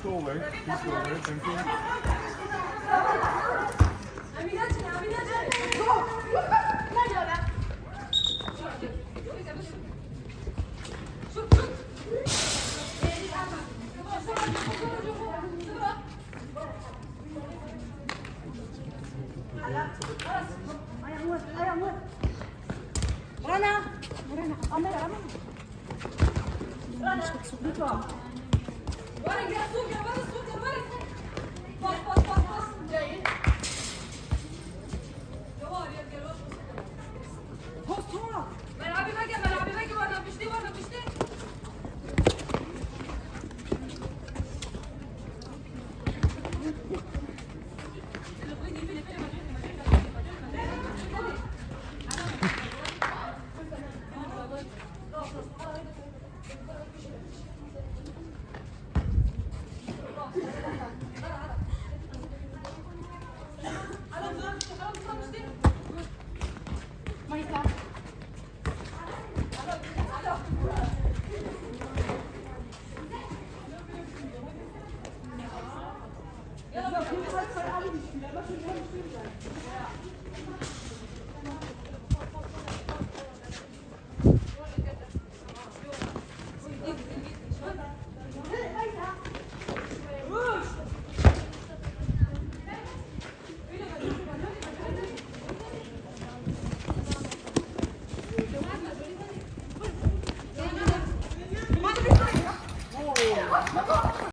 go away. Please go away. Thank you. Rana, Rana, Rana, ورا يا سوق ورا السوق ورا باص جاي جوال يا جوال هوس